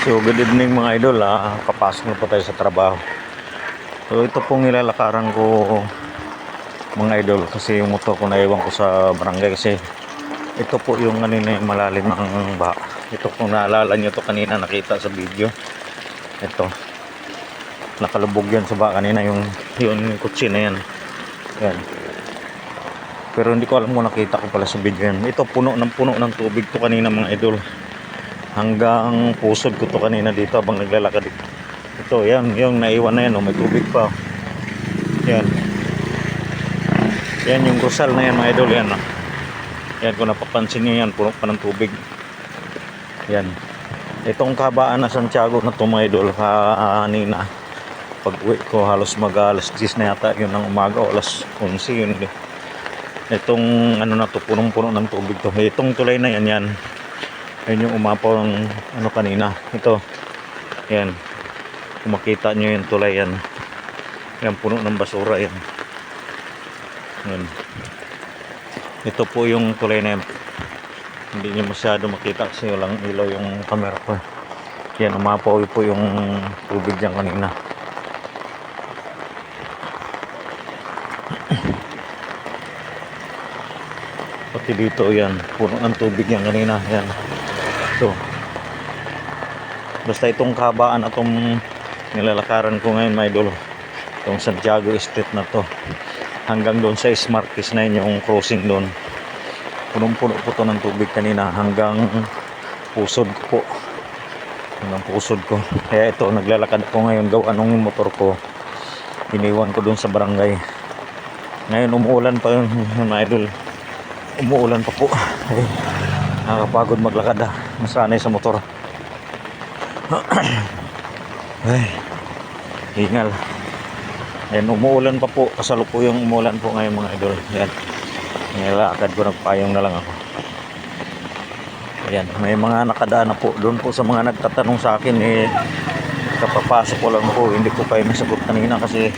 So good evening mga idol, papasok na po tayo sa trabaho. So ito pong nilalakaran ko mga idol, kasi yung motor ko naiwan ko sa barangay, kasi ito po yung kanina yung malalim ang baha. Ito kung naalala nyo to kanina, nakita sa video, ito nakalubog yan sa baha kanina, yung kutsi na yan. Yan, pero hindi ko alam kung nakita ko pala sa video yan. Ito puno ng tubig to kanina mga idol, hanggang pusod ko to kanina dito habang naglalakad dito. Ito yan, yung naiwan na yan, may tubig pa. Yan, yan yung Rosal na yan mga idol. Yan, yan kung napapansin nyo, yan puno pa ng tubig. Yan, itong kabaan na Santiago na to mga idol, kanina pag uwi ko halos mag alas 10 na yata yun ng umaga o alas 11 yun. Itong ano na to, punong-puno ng tubig to. Itong tulay na yan, yan yung umapaw ng ano kanina. Ito, yan, kung makita nyo yung tulay yan, yan puno ng basura yan. Yan, ito po yung tulay na yan. Hindi nyo masyado makita kasi walang ilaw yung camera ko. Yan, umapaw po yung tubig dyan kanina. Pati dito yan, puno ng tubig yan kanina. Yan, ito, basta itong kabaan at itong nilalakaran ko ngayon mga idol, itong Santiago Street na to, hanggang doon sa Smarties na yun, yung crossing doon, punong-puno po to ng tubig kanina hanggang pusod ko po, hanggang pusod ko. Kaya ito, naglalakad ko ngayon, gawa nung motor ko iniwan ko doon sa barangay. Ngayon umuulan pa yun mga idol, umuulan pa po. Ay, nakakapagod maglakad, masanay sa motor. Ay, hingal. Ayan, umuulan pa po, kasalukuyang umuulan po ngayon mga idol. Ayan, nilakad ko, nagpayong na lang ako. Ayan, may mga nakadaan na po doon po sa mga nagtatanong sa akin, kapapasok ko lang po, hindi ko kayo nasagot kanina kasi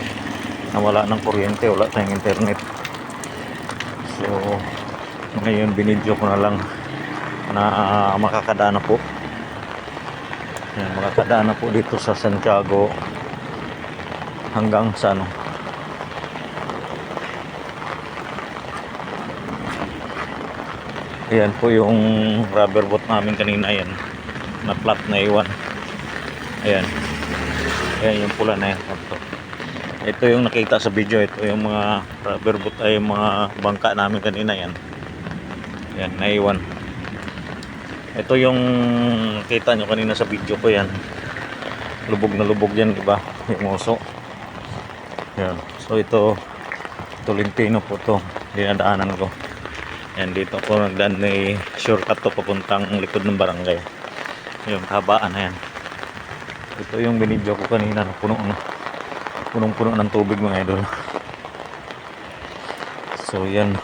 nawala ng kuryente, wala tayong internet. So ngayon binidyo ko na lang na makakadaan na po. Ayan, makakadaan na po dito sa Santiago hanggang sa ano, ayan po yung rubber boat namin kanina, yan na flat na iwan. Ayan, ayan yung pula na yan. Ito yung nakita sa video, ito yung mga rubber boat, ay yung mga bangka namin kanina. Yan, yan naiwan. Ito yung nakita nyo kanina sa video ko, yan lubog na lubog yan, diba, yung oso. Yan, so ito Tolentino po to, dinadaanan ko. Yan, dito ko nagdaan, may shortcut to papuntang likod ng barangay, yung kabaan na yan. Ito yung binidyo ko kanina na punong-puno ng tubig mga idol. So yan,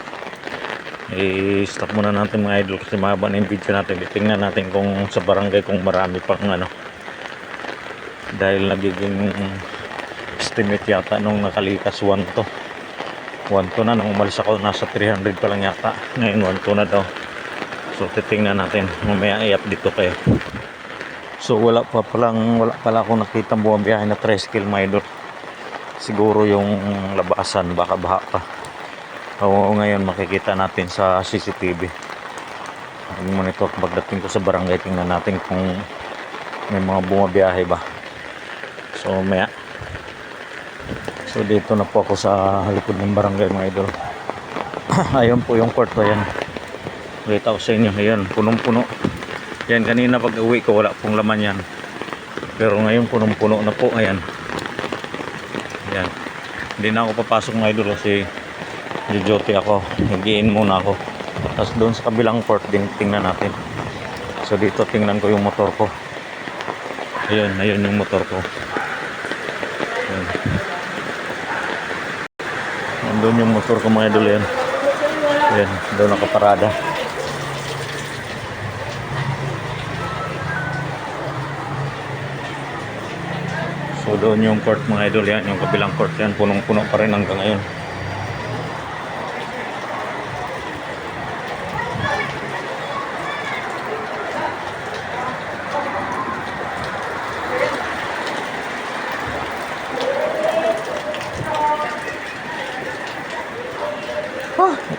i-stop muna natin mga idol kasi mahaba na yung video natin. Tingnan natin kung sa barangay kung marami pang ano, dahil nagiging estimate yata nung nakalikas 1 to na, nung umalis ako nasa 300 pa lang yata, ngayon 1 to na daw. So titingnan natin, mamaya i-update ko kayo. So wala pala akong nakitang bumabiyahe na tricycle mga idol. Siguro yung labasan baka baha pa. O ngayon makikita natin sa CCTV. Monitor pagdating ko sa barangay, tingnan natin kung may mga bumabiyahe ba. So maya. So dito na po ako sa likod ng barangay mga idol. Ayun po yung court, ayan. Kita ko sa inyo, ayan, punong-puno. Yan, kanina pag uwi ko wala pong laman yan. Pero ngayon punong-puno na po, ayan. Ayan. Hindi na ako papasok mga idol kasi duty ako. Nag-i-in muna ako. Tapos doon sa kabilang court din tingnan natin. So dito tingnan ko yung motor ko. Ayun, ayun yung motor ko. Ayan. Doon yung motor ko mga idol yan. Ayan, doon nakaparada. So doon yung court mga idol yan, yung kabilang court yan, punong-puno pa rin hanggang ngayon.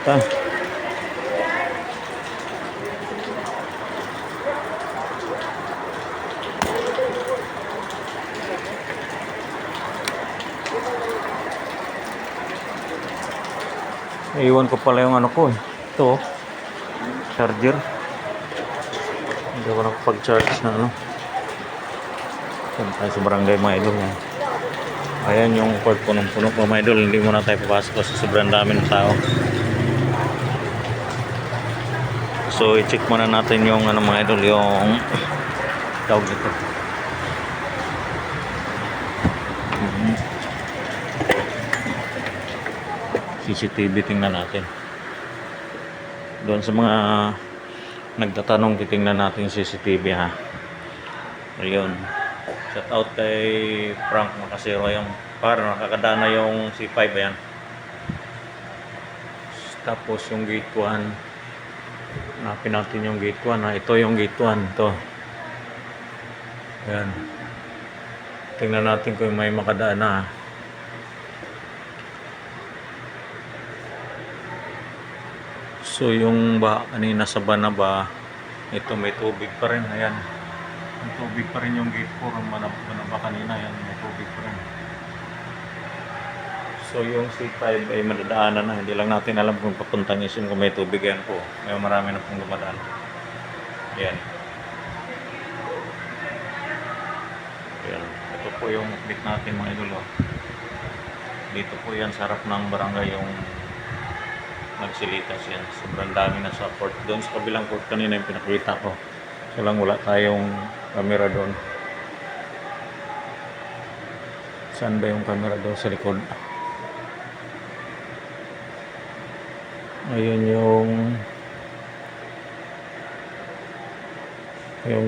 Salita. Iwan ko pala yung ano ko eh. Ito, oh, charger. Hindi ako nakapag-charge na ano. Saan tayo sa barangay mga idol. Ayan yung court, punong-puno po mga idol. Hindi muna tayo papasok kasi sobrang dami ng tao. So i-check muna natin yung ano mga idol, yung tawag nito. CCTV tingnan natin. Doon sa mga nagtatanong, titingnan natin yung CCTV ha. Ayun. Shout out kay Frank Makasero, yung parang nakakadana yung C5 ayan. Tapos yung gate 1. Hanapin natin yung gate 1 ha. Ito yung gate 1 to. Ayan. Tingnan natin kung may makadaan na ha. So yung baha kanina sa Banaba, ito may tubig pa rin, ayan. May tubig pa rin yung gate 4 ng Banaba kanina, ayan, may tubig pa rin. So yung C5 ay madadaanan na, hindi lang natin alam kung papuntang isin kung may tubig yan po. May marami na pong dumadaan. Ayan. Ayan. Ito po yung update natin mga idol. Dito po yan sa harap ng barangay yung Magsilitas yan. Sobrang dami na sa court. Doon sa kabilang court kanina yung pinakita ko. So lang wala tayong camera doon. Saan ba yung camera doon sa likod? Ayun yung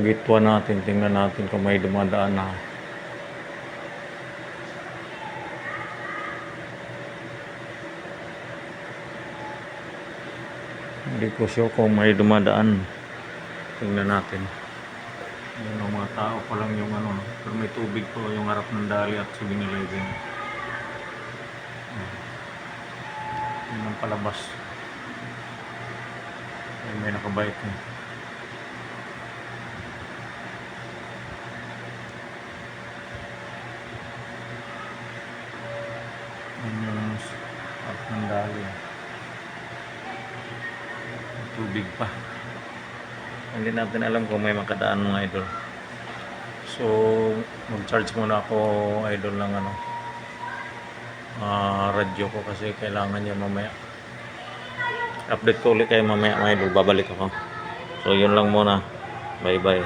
gate 1 natin. Tingnan natin kung may dumadaan na. Hindi ko sure kung may dumadaan. Tingnan natin. Yung mga tao pa lang yung ano. Pero may tubig po yung harap ng Dali at 7-Eleven. Yun ang palabas. Ay, may nakabike eh. Yun yung harap ng Dali. Tubig pa. Hindi natin alam kung may makadaan mga idol. So mag-charge muna ako idol ng ano, radyo ko kasi kailangan niya mamaya. Update ko ulit kayo mamaya mga idol, babalik ako. So yun lang muna. Bye bye.